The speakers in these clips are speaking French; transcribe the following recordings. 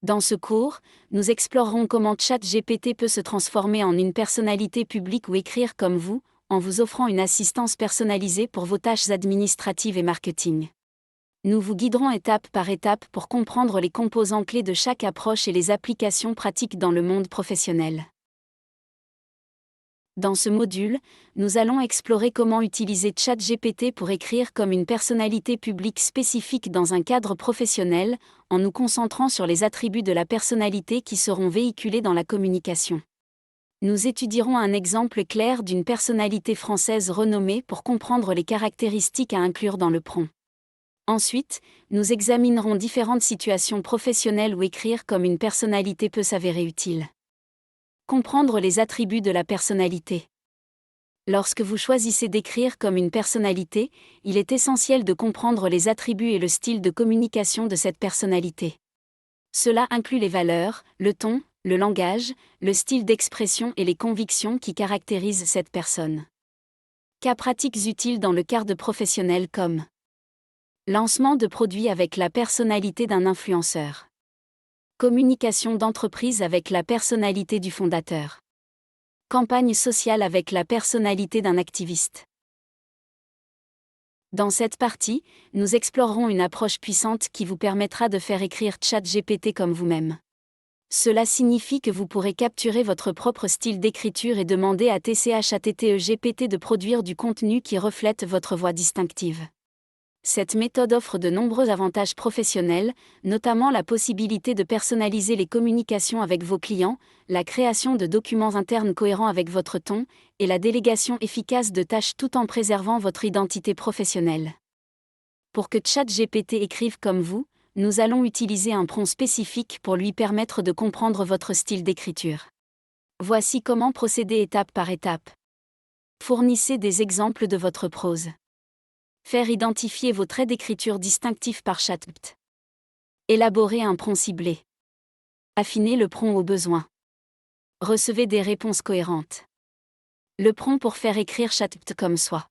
Dans ce cours, nous explorerons comment ChatGPT peut se transformer en une personnalité publique ou écrire comme vous, en vous offrant une assistance personnalisée pour vos tâches administratives et marketing. Nous vous guiderons étape par étape pour comprendre les composants clés de chaque approche et les applications pratiques dans le monde professionnel. Dans ce module, nous allons explorer comment utiliser ChatGPT pour écrire comme une personnalité publique spécifique dans un cadre professionnel, en nous concentrant sur les attributs de la personnalité qui seront véhiculés dans la communication. Nous étudierons un exemple clair d'une personnalité française renommée pour comprendre les caractéristiques à inclure dans le prompt. Ensuite, nous examinerons différentes situations professionnelles où écrire comme une personnalité peut s'avérer utile. Comprendre les attributs de la personnalité. Lorsque vous choisissez d'écrire comme une personnalité, il est essentiel de comprendre les attributs et le style de communication de cette personnalité. Cela inclut les valeurs, le ton, le langage, le style d'expression et les convictions qui caractérisent cette personne. Cas pratiques utiles dans le cadre professionnel comme lancement de produits avec la personnalité d'un influenceur. Communication d'entreprise avec la personnalité du fondateur. Campagne sociale avec la personnalité d'un activiste. Dans cette partie, nous explorerons une approche puissante qui vous permettra de faire écrire ChatGPT comme vous-même. Cela signifie que vous pourrez capturer votre propre style d'écriture et demander à ChatGPT de produire du contenu qui reflète votre voix distinctive. Cette méthode offre de nombreux avantages professionnels, notamment la possibilité de personnaliser les communications avec vos clients, la création de documents internes cohérents avec votre ton, et la délégation efficace de tâches tout en préservant votre identité professionnelle. Pour que ChatGPT écrive comme vous, nous allons utiliser un prompt spécifique pour lui permettre de comprendre votre style d'écriture. Voici comment procéder étape par étape. Fournissez des exemples de votre prose. Faire identifier vos traits d'écriture distinctifs par ChatGPT. Élaborer un prompt ciblé. Affiner le prompt au besoin. Recevez des réponses cohérentes. Le prompt pour faire écrire ChatGPT comme soi.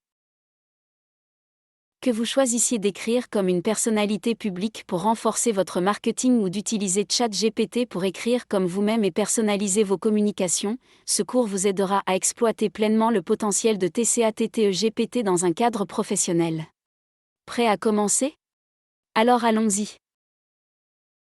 Que vous choisissiez d'écrire comme une personnalité publique pour renforcer votre marketing ou d'utiliser ChatGPT pour écrire comme vous-même et personnaliser vos communications, ce cours vous aidera à exploiter pleinement le potentiel de ChatGPT dans un cadre professionnel. Prêt à commencer ? Alors allons-y.